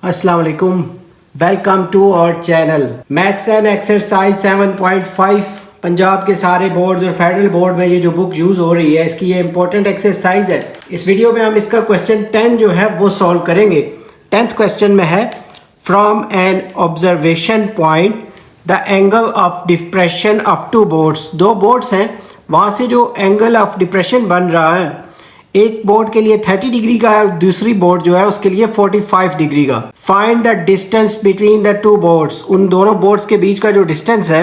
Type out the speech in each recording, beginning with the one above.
अस्सलाम वालेकुम, welcome to our channel. Maths 10 exercise 7.5 Punjab के सारे बोर्ड्स और फेडरल बोर्ड में ये जो बुक यूज़ हो रही है, इसकी ये इंपॉर्टेंट एक्सरसाइज है। इस वीडियो में हम इसका क्वेश्चन 10 जो है वो सॉल्व करेंगे। 10th क्वेश्चन में है from an observation point the angle of depression of two boards. दो बोर्ड्स हैं, वहाँ से जो एंगल ऑफ डिप्रेशन बन रहा है, एक बोर्ड के लिए 30 डिग्री का है, दूसरी बोर्ड जो है उसके लिए 45 डिग्री का। Find the distance between the two boards. उन दोनों बोर्ड्स के बीच का जो डिस्टेंस है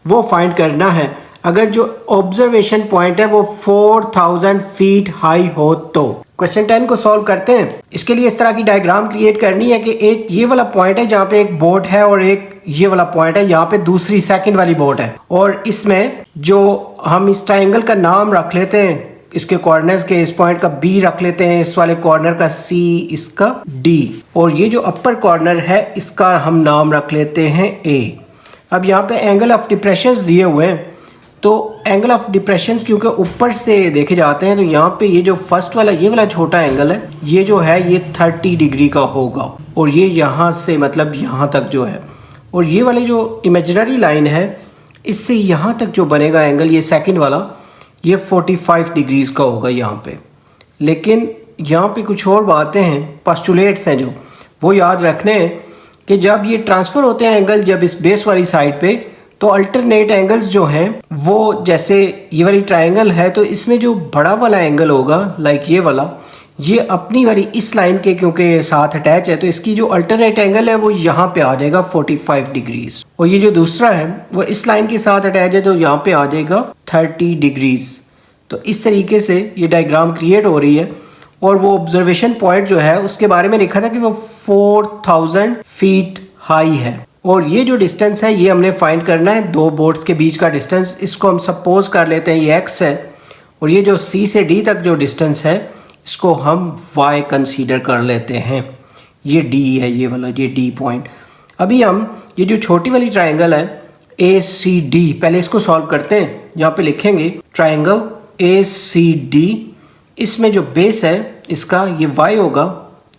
वो फाइंड करना है। अगर जो ऑब्जर्वेशन पॉइंट है वो 4000 फीट हाई हो तो। क्वेश्चन 10 को सॉल्व करते हैं। इसके लिए इस तरह की डायग्राम क्रिएट करनी है कि एक ये वाला पॉइंट है जहाँ पे एक बोर्ड है और एक ये वाला पॉइंट है यहाँ पे दूसरी सेकंड वाली बोर्ड है, और इसमें जो हम इस ट्राइंगल का नाम रख लेते हैं, इसके कॉर्नर्स के, इस पॉइंट का B रख लेते हैं, इस वाले कॉर्नर का C, इसका D, और ये जो अपर कॉर्नर है इसका हम नाम रख लेते हैं A। अब यहाँ पे एंगल ऑफ डिप्रेशन दिए हुए हैं, तो एंगल ऑफ डिप्रेशन क्योंकि ऊपर से देखे जाते हैं, तो यहाँ पे ये जो फर्स्ट वाला ये वाला छोटा एंगल है, ये जो है ये 30 डिग्री का होगा, और ये यहाँ से मतलब यहाँ तक जो है, और ये वाली जो इमेजिनरी लाइन है इससे यहाँ तक जो बनेगा एंगल, ये सेकंड वाला, ये 45 डिग्रीज का होगा यहाँ पे। लेकिन यहाँ पे कुछ और बातें हैं, पोस्टुलेट्स हैं जो वो याद रखने हैं कि जब ये ट्रांसफ़र होते हैं एंगल, जब इस बेस वाली साइड पे, तो अल्टरनेट एंगल्स जो हैं वो, जैसे ये वाली ट्रायंगल है तो इसमें जो बड़ा वाला एंगल होगा लाइक ये वाला, ये अपनी वाली इस लाइन के क्योंकि साथ अटैच है, तो इसकी जो अल्टरनेट एंगल है वो यहाँ पे आ जाएगा 45 डिग्रीज, और ये जो दूसरा है वो इस लाइन के साथ अटैच है तो यहाँ पे आ जाएगा 30 डिग्रीज। तो इस तरीके से ये डायग्राम क्रिएट हो रही है। और वो ऑब्जर्वेशन पॉइंट जो है उसके बारे में लिखा था कि वो 4000 फीट हाई है, और ये जो डिस्टेंस है ये हमने फाइंड करना है, दो बोर्ड्स के बीच का डिस्टेंस। इसको हम सपोज कर लेते हैं ये x है, और ये जो C से D तक जो डिस्टेंस है इसको हम y कंसीडर कर लेते हैं। ये D है, ये वाला, ये D पॉइंट। अभी हम ये जो छोटी वाली ट्रायंगल है ACD, पहले इसको सॉल्व करते हैं। यहाँ पे लिखेंगे ट्रायंगल ACD, इसमें जो बेस है इसका ये y होगा,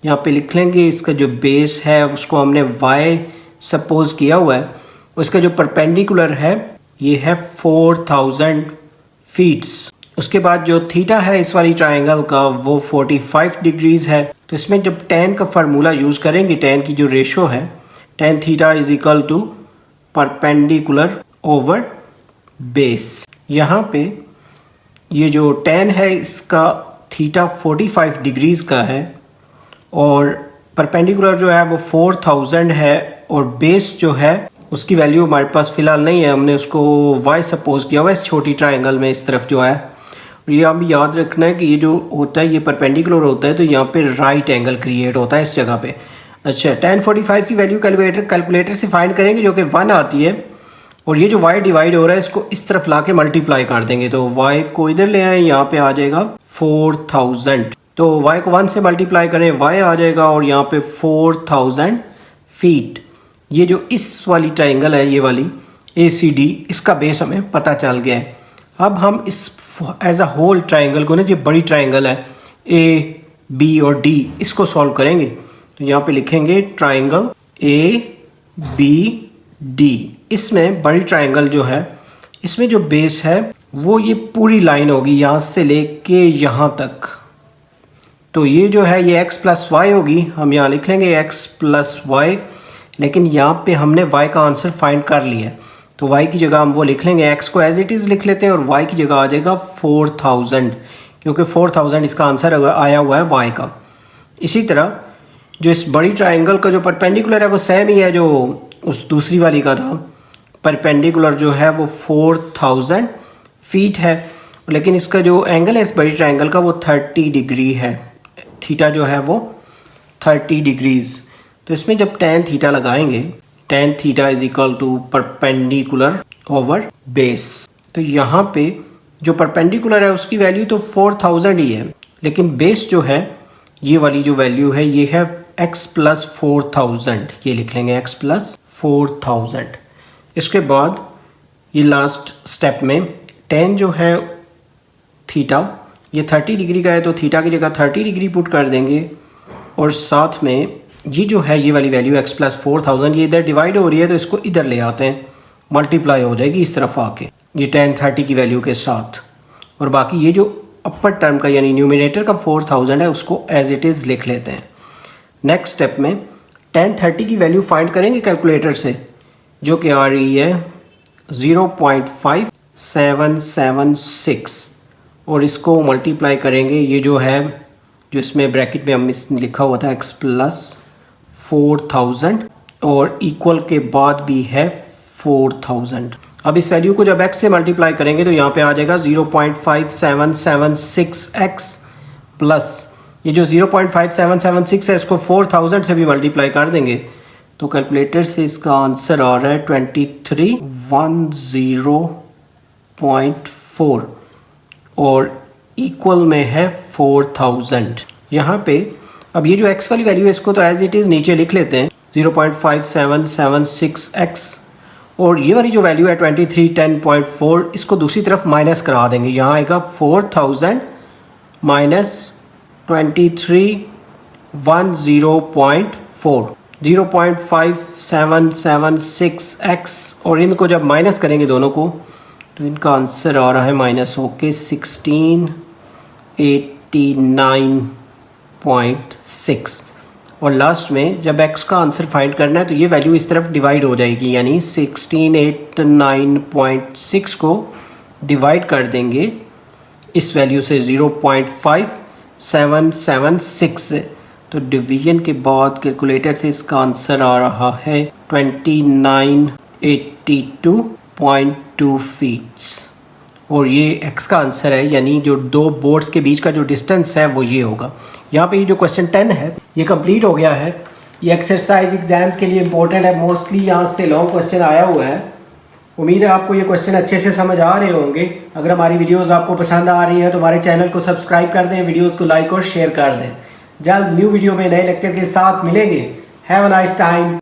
यहाँ पे लिख लेंगे इसका जो बेस है उसको हमने y सपोज किया हुआ है, उसका जो परपेंडिकुलर है ये है 4000 फीट्स। उसके बाद जो थीटा है इस वाली ट्रायंगल का वो 45 डिग्रीज है। तो इसमें जब tan का फार्मूला यूज़ करेंगे, tan की जो रेशो है, tan theta is equal to perpendicular over base. यहाँ पे ये जो tan है इसका थीटा 45 डिग्रीज का है, और परपेंडिकुलर जो है वो 4000 है, और बेस जो है उसकी वैल्यू हमारे पास फ़िलहाल नहीं है, हमने उसको y सपोज किया हुआ है इस छोटी ट्रायंगल में इस तरफ जो है। और ये हमें याद रखना है कि ये जो होता है ये परपेंडिकुलर होता है, तो यहाँ पे राइट एंगल क्रिएट होता है इस जगह पे। अच्छा, tan 45 की वैल्यू कैलकुलेटर से फाइंड करेंगे जो कि 1 आती है, और ये जो y डिवाइड हो रहा है इसको इस तरफ ला के मल्टीप्लाई कर देंगे, तो y को इधर ले आए, यहाँ पे आ जाएगा 4000, तो y को 1 से मल्टीप्लाई करें y आ जाएगा, और यहाँ पे 4000 फीट। ये जो इस वाली ट्रायंगल है ये वाली ACD, इसका बेस हमें पता चल गया है। अब हम इस एज अ होल ट्रायंगल को ना, जो बड़ी ट्रायंगल है A, B और D, इसको सॉल्व करेंगे। तो यहाँ पे लिखेंगे ट्रायंगल ABD। इसमें बड़ी ट्रायंगल जो है इसमें जो बेस है वो ये पूरी लाइन होगी यहाँ से लेके यहाँ तक, तो ये जो है ये x प्लस वाई होगी। हम यहाँ लिख लेंगे x प्लस वाई, लेकिन यहाँ पे हमने y का आंसर फाइंड कर लिया है, तो y की जगह हम वो लिख लेंगे, x को एज इट इज़ लिख लेते हैं, और y की जगह आ जाएगा 4000, क्योंकि 4000 इसका आंसर आया हुआ है y का। इसी तरह जो इस बड़ी ट्रायंगल का जो परपेंडिकुलर है वो सेम ही है जो उस दूसरी वाली का था। परपेंडिकुलर जो है वो 4000 फीट है, लेकिन इसका जो एंगल है इस बड़ी ट्रायंगल का वो 30 डिग्री है, थीटा जो है वो 30 डिग्रीज। तो इसमें जब tan थीटा लगाएंगे, tan theta is equal to perpendicular over base, तो यहाँ पे जो परपेंडिकुलर है उसकी वैल्यू तो 4000 ही है, लेकिन बेस जो है ये वाली जो वैल्यू है ये है x प्लस 4000, ये लिख लेंगे x प्लस 4000। इसके बाद ये लास्ट स्टेप में tan जो है थीटा ये 30 डिग्री का है, तो थीटा की जगह 30 डिग्री पुट कर देंगे, और साथ में ये जो है ये वाली वैल्यू x प्लस 4000 ये इधर डिवाइड हो रही है, तो इसको इधर ले आते हैं, मल्टीप्लाई हो जाएगी इस तरफ आके ये tan 30 की वैल्यू के साथ। और बाकी ये जो अपर टर्म का यानी न्यूमिनेटर का 4000 है उसको एज इट इज़ लिख लेते हैं। नेक्स्ट स्टेप में tan 30 की वैल्यू फाइंड करेंगे कैलकुलेटर से, जो कि आ रही है 0.5776 और इसको मल्टीप्लाई करेंगे, ये जो है जो इसमें ब्रैकेट में हम लिखा हुआ था x प्लस 4000 और इक्वल के बाद भी है 4000। अब इस वैल्यू को जब x से मल्टीप्लाई करेंगे तो यहाँ पे आ जाएगा 0.5776x प्लस ये जो 0.5776 है इसको 4000 से भी मल्टीप्लाई कर देंगे तो कैलकुलेटर से इसका आंसर आ रहा है 2310.4 और इक्वल में है 4000। यहाँ पे अब ये जो x वाली वैल्यू है इसको तो एज इट इज़ नीचे लिख लेते हैं 0.5776x और ये वाली जो वैल्यू है 2310.4 इसको दूसरी तरफ माइनस करा देंगे। यहाँ आएगा 4000 माइनस 2310.4 0.5776x और इनको जब माइनस करेंगे दोनों को तो इनका आंसर आ रहा है माइनस होके 1689.6 और लास्ट में जब x का आंसर फाइंड करना है तो ये वैल्यू इस तरफ डिवाइड हो जाएगी, यानी 1689.6 को डिवाइड कर देंगे इस वैल्यू से 0.5776 से, तो डिवीजन के बाद कैलकुलेटर से इसका आंसर आ रहा है 2982.2 फीट्स और ये x का आंसर है, यानी जो दो बोर्ड्स के बीच का जो डिस्टेंस है वो ये होगा। यहाँ पे ये जो क्वेश्चन 10 है ये कंप्लीट हो गया है। ये एक्सरसाइज एग्जाम्स के लिए इंपॉर्टेंट है, मोस्टली यहाँ से लॉन्ग क्वेश्चन आया हुआ है। उम्मीद है आपको ये क्वेश्चन अच्छे से समझ आ रहे होंगे। अगर हमारी वीडियोस आपको पसंद आ रही है तो हमारे चैनल को सब्सक्राइब कर दें, वीडियोस को लाइक और शेयर कर दें। जल्द न्यू वीडियो में नए लेक्चर के साथ मिलेंगे। Have a nice time.